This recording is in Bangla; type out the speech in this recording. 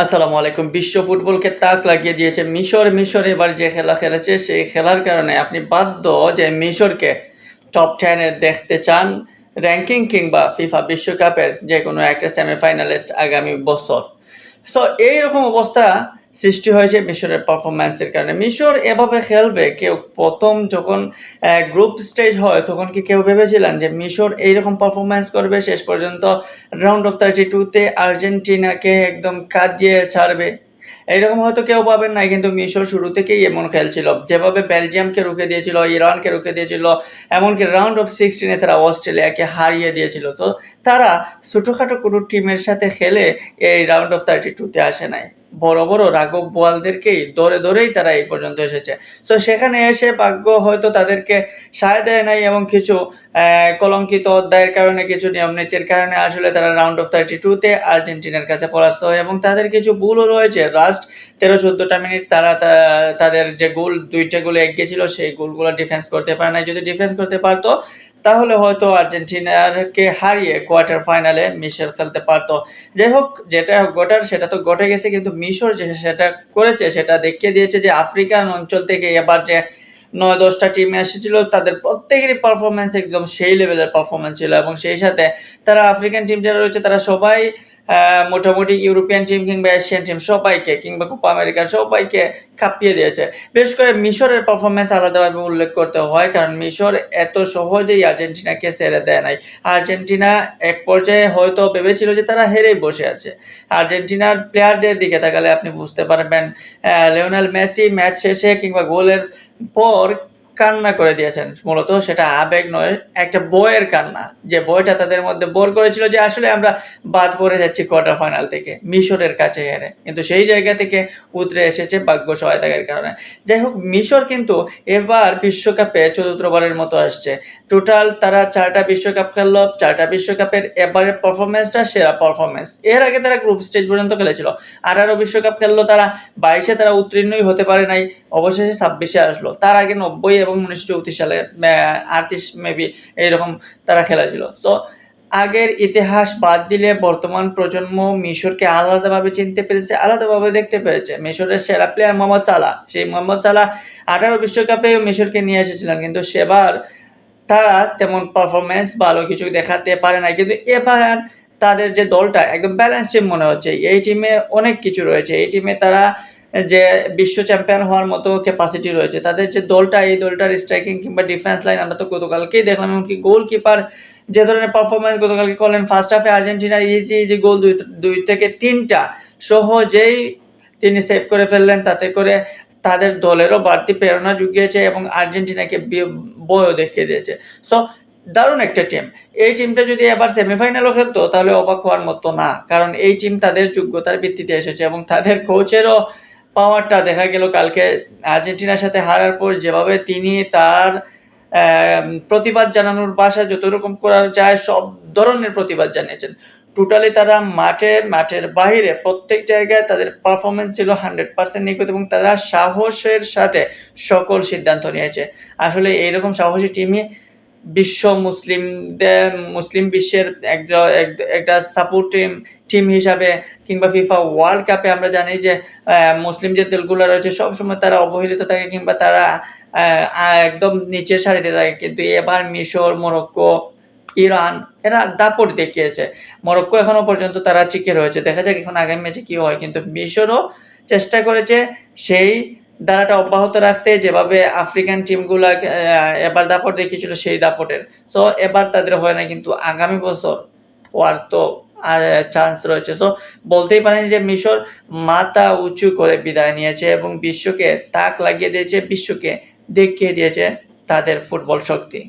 আসসালামু আলাইকুম। বিশ্ব ফুটবলকে তাক লাগিয়ে দিয়েছে মিশর। মিশর এবার যে খেলা খেলেছে সেই খেলার কারণে আপনি বাধ্য যে মিশরকে টপ 10 এ দেখতে চান র‍্যাংকিং কিংবা ফিফা বিশ্বকাপের যেকোনো একটা সেমিফাইনালিস্ট আগামী বছর। সো এইরকম অবস্থা সৃষ্টি হয়েছে মিশরের পারফরম্যান্সের কারণে। মিশর এভাবে খেলবে কেউ ১ম যখন গ্রুপ স্টেজ হয় তখন কি কেউ ভেবেছিলেন যে মিশর এইরকম পারফরম্যান্স করবে? শেষ পর্যন্ত রাউন্ড অফ 32 তে আর্জেন্টিনাকে একদম কাঁদিয়ে ছাড়বে। এইরকম হয়তো কেউ ভাবেন নাই, কিন্তু মিশর শুরু থেকেই এমন খেলছিল। যেভাবে বেলজিয়ামকে রুখে দিয়েছিল, ইরানকে রুখে দিয়েছিল, এমনকি রাউন্ড অফ 16 এ তারা অস্ট্রেলিয়াকে হারিয়ে দিয়েছিল। তো তারা ছোটখাটো কোনো টিমের সাথে খেলে এই রাউন্ড অফ 32 তে আসে নাই। বড়, বড় রাঘব বোয়ালদেরকেই ধরেই তারা এই পর্যন্ত এসেছে। সো সেখানে এসে ভাগ্য হয়তো তাদেরকে সায় দেয় নাই এবং কিছু কলঙ্কিত অধ্যায়ের কারণে, কিছু নিয়ম-নীতির কারণে আসলে তারা রাউন্ড অফ 32 তে আর্জেন্টিনার কাছে পরাস্ত হয় এবং তাদের কিছু ভুলও রয়েছে। লাস্ট ১৩-১৪ টা মিনিট তারা তাদের যে গোল, ২ টা গোলে এগিয়ে ছিল সেই গোলগুলো ডিফেন্স করতে পারে নাই। যদি ডিফেন্স করতে পারত তাহলে হয়তো আর্জেন্টিনাকে হারিয়ে কোয়ার্টার ফাইনালে মিশর খেলতে পারত। যাই হোক, যেটা ঘটার সেটা তো ঘটে গেছে, কিন্তু মিশর যে সেটা করেছে সেটা দেখিয়ে দিয়েছে যে আফ্রিকান অঞ্চল থেকে এবার যে ৯-১০ টা টিম এসেছিল তাদের প্রত্যেকেরই পারফরম্যান্স একদম সেই লেভেলের পারফরম্যান্স ছিল এবং সেই সাথে তারা আফ্রিকান টিম যারা রয়েছে তারা সবাই মোটামুটি ইউরোপিয়ান টিম কিংবা এশিয়ান টিম সবাইকে কিংবা কোপা আমেরিকার সবাইকে কাঁপিয়ে দিয়েছে। বিশেষ করে মিশরের পারফরম্যান্স আলাদাভাবে উল্লেখ করতে হয়, কারণ মিশর এত সহজেই আর্জেন্টিনাকে ছেড়ে দেয় নাই। আর্জেন্টিনা এক পর্যায়ে হয়তো ভেবেছিল যে তারা হেরেই বসে আছে। আর্জেন্টিনার প্লেয়ারদের দিকে তাকালে আপনি বুঝতে পারবেন লিওনেল মেসি ম্যাচ শেষে কিংবা গোলের পর কান্না করে দিয়েছেন। মূলত সেটা আবেগ নয়, একটা ভয়ের কান্না। যে ভয়টা তাদের মধ্যে ভর করেছিল যে আসলে আমরা বাদ পড়ে যাচ্ছি কোয়ার্টার ফাইনাল থেকে মিশরের কাছে হেরে। কিন্তু সেই জায়গা থেকে উতরে এসেছে ভাগ্য সহায়তার কারণে। যাই হোক, মিশর কিন্তু এবার বিশ্বকাপে চতুর্থবারের মতো আসছে। টোটাল তারা ৪ টা বিশ্বকাপ খেলল। ৪ টা বিশ্বকাপের এবারের পারফরম্যান্সটা সেরা পারফরম্যান্স। এর আগে তারা গ্রুপ স্টেজ পর্যন্ত খেলেছিল। ১৮ বিশ্বকাপ খেলল তারা, ২২ এ তারা উত্তীর্ণই হতে পারে নাই। অবশেষে ২৬ এ আসলো। তার আগে ৯০ এবং ১৯৩৪ সালে ৩৮ মেবি এইরকম তারা খেলেছিল। সো আগের ইতিহাস বাদ দিলে বর্তমান প্রজন্ম মিশরকে আলাদাভাবে চিনতে পেরেছে, আলাদাভাবে দেখতে পেরেছে। মিশরের সেরা প্লেয়ার মোহাম্মদ সালাহ। সেই মোহাম্মদ সালাহ ১৮ বিশ্বকাপেও মিশরকে নিয়ে এসেছিলেন, কিন্তু সেবার তারা তেমন পারফরম্যান্স ভালো কিছু দেখাতে পারে নাই। কিন্তু এবার তাদের যে দলটা একদম ব্যালেন্স টিম মনে হচ্ছে। এই টিমে অনেক কিছু রয়েছে। এই টিমে তারা যে বিশ্ব চ্যাম্পিয়ন হওয়ার মতো ক্যাপাসিটি রয়েছে। তাদের যে দলটা, এই দলটার স্ট্রাইকিং কিংবা ডিফেন্স লাইন আমরা তো গতকালকেই দেখলাম, এমনকি গোলকিপার যে ধরনের পারফরম্যান্স গতকালকে করলেন, ফার্স্ট হাফে আর্জেন্টিনার ইজি গোল ২ থেকে ৩ টা সহজেই তিনি সেভ করে ফেললেন। তাতে করে তাদের দলেরও বাড়তি প্রেরণা জুগিয়েছে এবং আর্জেন্টিনাকে ভয়ও দেখিয়ে দিয়েছে। সো দারুণ একটা টিম। এই টিমটা যদি এবার সেমিফাইনালও খেলতো তাহলে অবাক হওয়ার মতো না। কারণ এই টিম তাদের যোগ্যতার ভিত্তিতে এসেছে এবং তাদের কোচেরও পাওয়ারটা দেখা গেল কালকে আর্জেন্টিনার সাথে হারার পর, যেভাবে তিনি তার প্রতিবাদ জানানোর ভাষা যত রকম করা যায় সব ধরনের প্রতিবাদ জানিয়েছেন। টোটালি তারা মাঠের বাহিরে প্রত্যেক জায়গায় তাদের পারফরম্যান্স ছিল 100% নিখুঁত এবং তারা সাহসের সাথে সকল সিদ্ধান্ত নিয়েছে। আসলে এইরকম সাহসী টিমই মুসলিম বিশ্বের একটা সাপোর্ট টিম হিসাবে কিংবা ফিফা ওয়ার্ল্ড কাপে আমরা জানি যে মুসলিম যে দলগুলো রয়েছে সবসময় তারা অবহেলিত থাকে কিংবা তারা একদম নিচের সারিতে থাকে। কিন্তু এবার মিশর, মরক্কো, ইরান এরা দাপট দেখিয়েছে। মরক্কো এখনো পর্যন্ত তারা টিকে রয়েছে। দেখা যাক এখন আগামী ম্যাচে কি হয়। কিন্তু মিশরও চেষ্টা করেছে সেই ধারাটা অব্যাহত রাখতে, যেভাবে আফ্রিকান টিমগুলা এবার দাপট দেখিয়েছিল সেই দাপটের। সো এবার তাদের হয় না, কিন্তু আগামী বছর হওয়ার তো চান্স রয়েছে। সো বলতেই পারেন যে মিশর মাথা উঁচু করে বিদায় নিয়েছে এবং বিশ্বকে তাক লাগিয়ে দিয়েছে, বিশ্বকে দেখিয়ে দিয়েছে তাদের ফুটবল শক্তি।